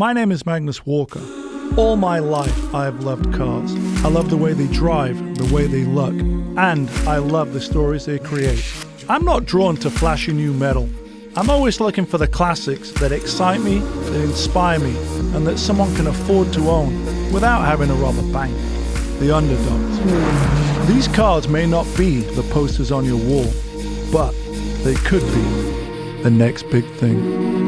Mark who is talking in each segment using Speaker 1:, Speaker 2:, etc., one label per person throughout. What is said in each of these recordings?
Speaker 1: My name is Magnus Walker. All my life I have loved cars. I love the way they drive, the way they look, and I love the stories they create. I'm not drawn to flashy new metal. I'm always looking for the classics that excite me, that inspire me, and that someone can afford to own without having to rob a bank. The underdogs. These cars may not be the posters on your wall, but they could be the next big thing.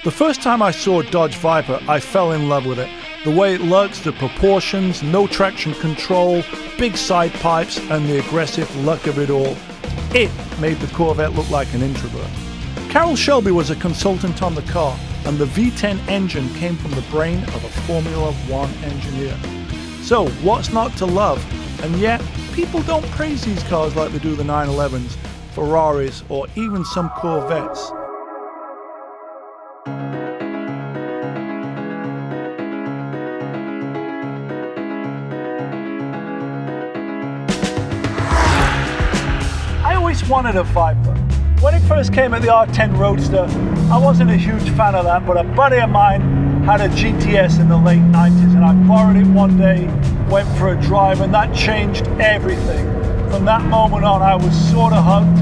Speaker 1: The first time I saw a Dodge Viper, I fell in love with it. The way it looks, the proportions, no traction control, big side pipes, and the aggressive look of it all. It made the Corvette look like an introvert. Carroll Shelby was a consultant on the car, and the V10 engine came from the brain of a Formula One engineer. So, what's not to love? And yet, people don't praise these cars like they do the 911s, Ferraris, or even some Corvettes. Wanted a Viper. When it first came at the R10 Roadster, I wasn't a huge fan of that, but a buddy of mine had a GTS in the late 90s and I borrowed it one day, went for a drive, and that changed everything. From that moment on, I was sort of hooked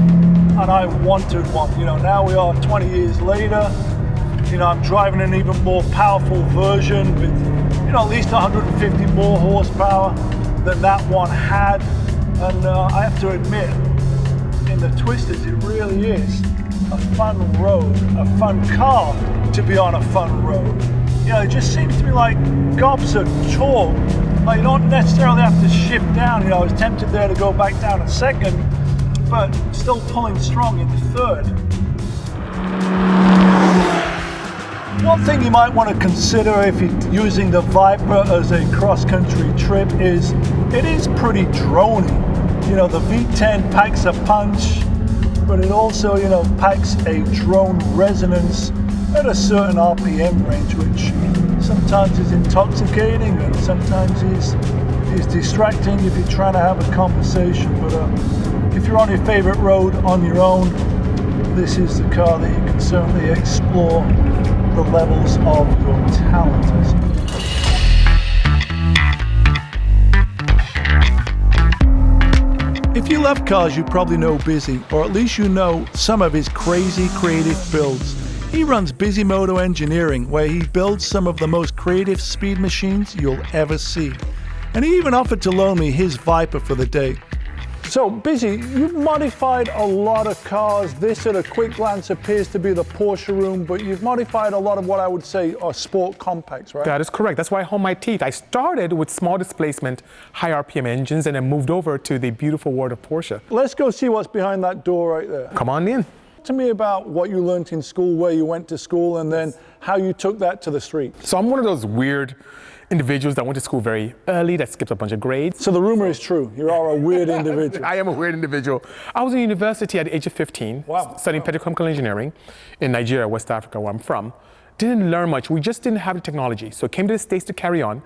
Speaker 1: and I wanted one. Now we are 20 years later. I'm driving an even more powerful version with, at least 150 more horsepower than that one had. And I have to admit, in the Twisters, it really is a fun road, a fun car to be on a fun road. It just seems to me like gobs of torque. Like you don't necessarily have to shift down. I was tempted there to go back down a second, but still pulling strong in third. One thing you might want to consider if you're using the Viper as a cross-country trip is it is pretty droney. The V10 packs a punch, but it also, packs a drone resonance at a certain RPM range, which sometimes is intoxicating and sometimes is distracting if you're trying to have a conversation. But if you're on your favorite road on your own, this is the car that you can certainly explore the levels of your talent. If you love cars, you probably know Busy, or at least you know some of his crazy creative builds. He runs Bisimoto Engineering, where he builds some of the most creative speed machines you'll ever see. And he even offered to loan me his Viper for the day. So, Busy, you've modified a lot of cars. This at a quick glance appears to be the Porsche room, but you've modified a lot of what I would say are sport compacts, right?
Speaker 2: That is correct. That's why I hold my teeth. I started with small displacement, high RPM engines, and then moved over to the beautiful world of Porsche.
Speaker 1: Let's go see what's behind that door right there.
Speaker 2: Come on in.
Speaker 1: Talk to me about what you learned in school, where you went to school, and then how you took that to the street.
Speaker 2: So I'm one of those weird individuals that went to school very early, that skipped a bunch of grades.
Speaker 1: So the rumor is true. You are a weird individual.
Speaker 2: I am a weird individual. I was in university at the age of 15, studying petrochemical engineering in Nigeria, West Africa, where I'm from. Didn't learn much. We just didn't have the technology. So I came to the States to carry on.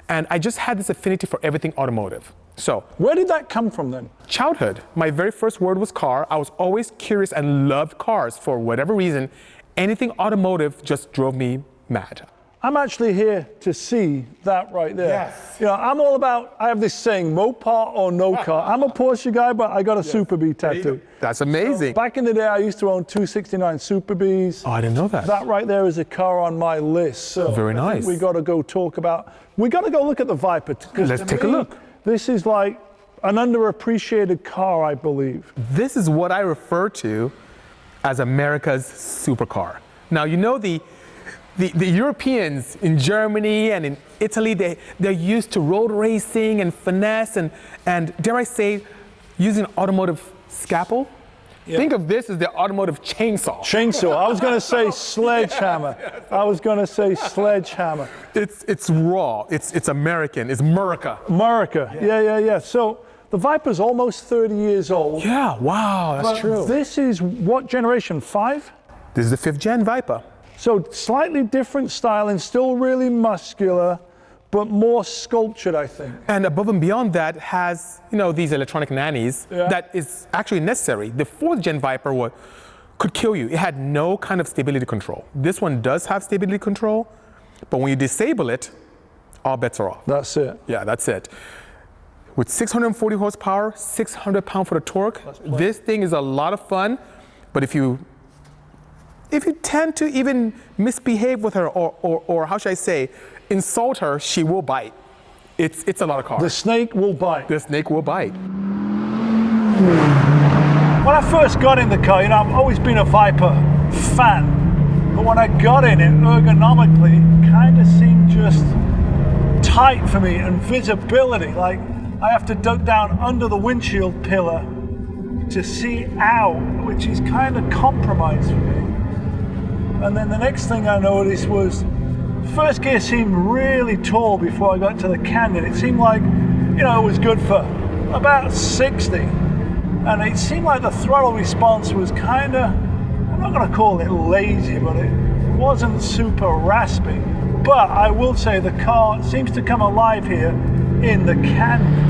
Speaker 2: And I just had this affinity for everything automotive. So
Speaker 1: where did that come from then?
Speaker 2: Childhood. My very first word was car. I was always curious and loved cars for whatever reason. Anything automotive just drove me mad.
Speaker 1: I'm actually here to see that right there.
Speaker 2: Yes.
Speaker 1: I'm all about, I have this saying, Mopar or no car. I'm a Porsche guy, but I got a Super Bee tattoo.
Speaker 2: That's amazing.
Speaker 1: So back in the day, I used to own 269 Super Bees.
Speaker 2: Oh, I didn't know that.
Speaker 1: That right there is a car on my list. So
Speaker 2: very nice.
Speaker 1: We got to go we got to go look at the Viper.
Speaker 2: Let's take a look.
Speaker 1: This is like an underappreciated car, I believe.
Speaker 2: This is what I refer to as America's supercar. Now, the Europeans in Germany and in Italy, they're used to road racing and finesse and dare I say, using automotive scalpel. Yeah. Think of this as the automotive chainsaw.
Speaker 1: Chainsaw. I was going to say sledgehammer.
Speaker 2: It's raw. It's American. It's America.
Speaker 1: America. Yeah. So the Viper's almost 30 years old.
Speaker 2: Yeah. Wow. That's true.
Speaker 1: This is what generation? 5?
Speaker 2: This is the 5th gen Viper.
Speaker 1: So slightly different styling, still really muscular, but more sculptured, I think.
Speaker 2: And above and beyond that has, these electronic nannies that is actually necessary. The 4th gen Viper could kill you. It had no kind of stability control. This one does have stability control, but when you disable it, all bets are off.
Speaker 1: That's it.
Speaker 2: Yeah, that's it. With 640 horsepower, 600 pound-foot of torque, this thing is a lot of fun, but if you tend to even misbehave with her or how should I say, insult her, she will bite. It's a lot of cars.
Speaker 1: The snake will bite.
Speaker 2: The snake will bite.
Speaker 1: When I first got in the car, I've always been a Viper fan, but when I got in it, ergonomically, kind of seemed just tight for me, and visibility, like I have to duck down under the windshield pillar to see out, which is kind of compromised for me. And then the next thing I noticed was first gear seemed really tall before I got to the canyon. It seemed like, it was good for about 60. And it seemed like the throttle response was kind of, I'm not going to call it lazy, but it wasn't super raspy. But I will say the car seems to come alive here in the canyon.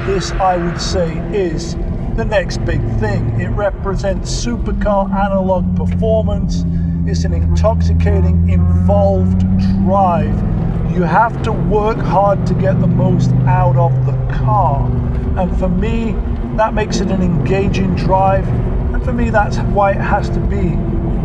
Speaker 1: This, I would say, is the next big thing. It represents supercar analog performance. It's an intoxicating, involved drive. You have to work hard to get the most out of the car. And for me, that makes it an engaging drive. And for me, that's why it has to be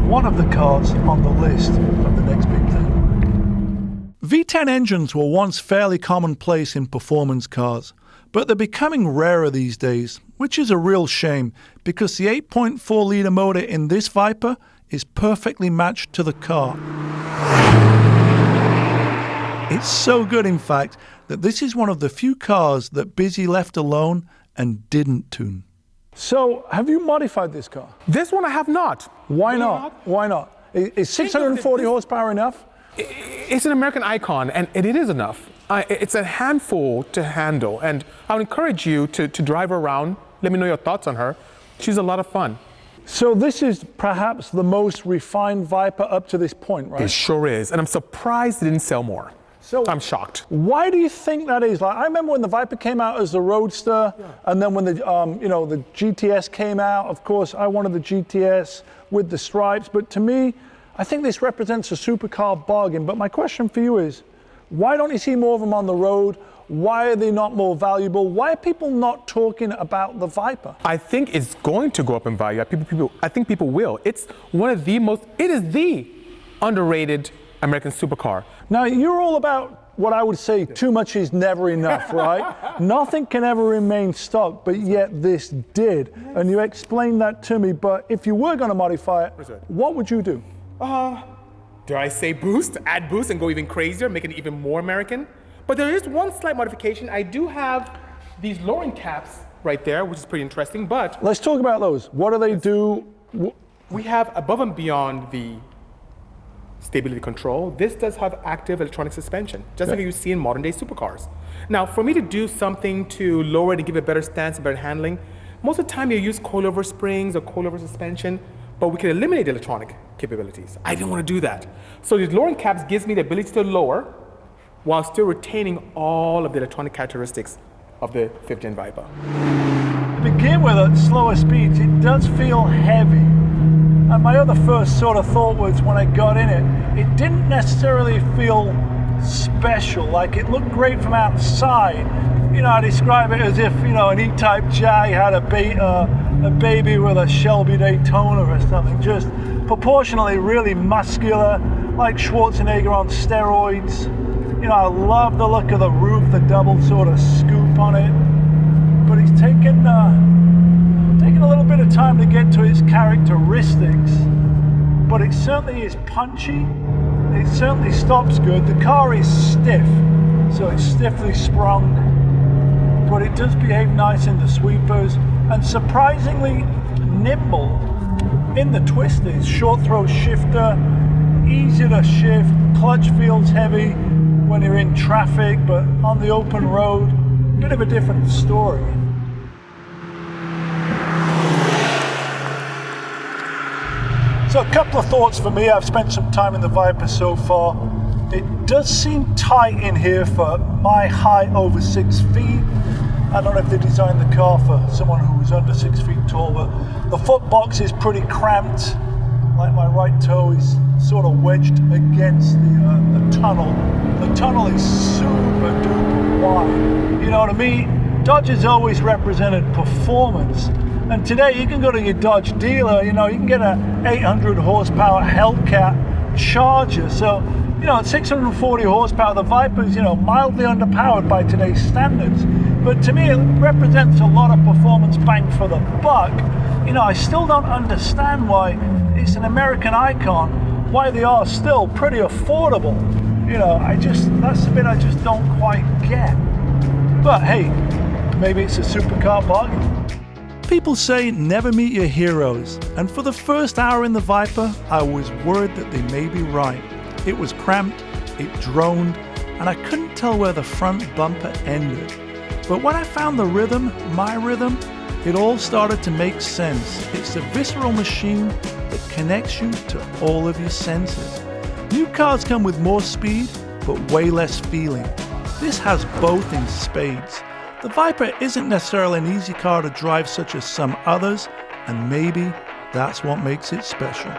Speaker 1: one of the cars on the list of the next big thing. V10 engines were once fairly commonplace in performance cars, but they're becoming rarer these days, which is a real shame because the 8.4 litre motor in this Viper is perfectly matched to the car. It's so good, in fact, that this is one of the few cars that Busy left alone and didn't tune. So, have you modified this car?
Speaker 2: This one I have not.
Speaker 1: Why not? Why not? Is 640 horsepower enough?
Speaker 2: It's an American icon, and it is enough. It's a handful to handle, and I would encourage you to drive her around. Let me know your thoughts on her. She's a lot of fun.
Speaker 1: So this is perhaps the most refined Viper up to this point, right?
Speaker 2: It sure is, and I'm surprised it didn't sell more.
Speaker 1: So
Speaker 2: I'm shocked.
Speaker 1: Why do you think that is? Like, I remember when the Viper came out as the Roadster, and then when the the GTS came out. Of course, I wanted the GTS with the stripes. But to me, I think this represents a supercar bargain. But my question for you is, why don't you see more of them on the road? Why are they not more valuable? Why are people not talking about the Viper?
Speaker 2: I think it's going to go up in value. I think people will. It's one of the most. It is the underrated American supercar.
Speaker 1: Now, you're all about what I would say too much is never enough, right? Nothing can ever remain stock, but yet this did. And you explained that to me, but if you were going to modify it, what would you do?
Speaker 2: Dare I say boost, add boost and go even crazier, make it even more American? But there is one slight modification. I do have these lowering caps right there, which is pretty interesting, but...
Speaker 1: Let's talk about those. What do they do?
Speaker 2: We have above and beyond the stability control, this does have active electronic suspension, just like you see in modern day supercars. Now, for me to do something to lower it and give it better stance and better handling, most of the time you use coilover springs or coilover suspension, but we can eliminate electronic capabilities. I didn't want to do that. So these lowering caps gives me the ability to lower while still retaining all of the electronic characteristics of the 5th Gen Viper.
Speaker 1: To begin with, at slower speeds, it does feel heavy. And my other first sort of thought was when I got in it, it didn't necessarily feel special. Like, it looked great from outside. I describe it as if, an E-Type Jag had a baby with a Shelby Daytona or something. Just proportionally really muscular, like Schwarzenegger on steroids. I love the look of the roof, the double sort of scoop on it. But it's taken a little bit of time to get to its characteristics. But it certainly is punchy. It certainly stops good. The car is stiff, so it's stiffly sprung. But it does behave nice in the sweepers. And surprisingly nimble in the twisters. Short throw shifter, easy to shift. Clutch feels heavy when you're in traffic, but on the open road, bit of a different story. So a couple of thoughts for me. I've spent some time in the Viper so far. It does seem tight in here for my height over 6 feet. I don't know if they designed the car for someone who was under 6 feet tall, but the foot box is pretty cramped. Like my right toe is sort of wedged against the tunnel. The tunnel is super duper wide. You know what I mean? Dodge has always represented performance. And today you can go to your Dodge dealer, you can get a 800 horsepower Hellcat Charger. So, at 640 horsepower, the Viper's, mildly underpowered by today's standards. But to me, it represents a lot of performance bang for the buck. I still don't understand why it's an American icon, why they are still pretty affordable. That's the bit I just don't quite get. But hey, maybe it's a supercar bargain. People say never meet your heroes, and for the first hour in the Viper, I was worried that they may be right. It was cramped, it droned, and I couldn't tell where the front bumper ended. But when I found the rhythm, my rhythm, it all started to make sense. It's a visceral machine that connects you to all of your senses. New cars come with more speed, but way less feeling. This has both in spades. The Viper isn't necessarily an easy car to drive such as some others, and maybe that's what makes it special.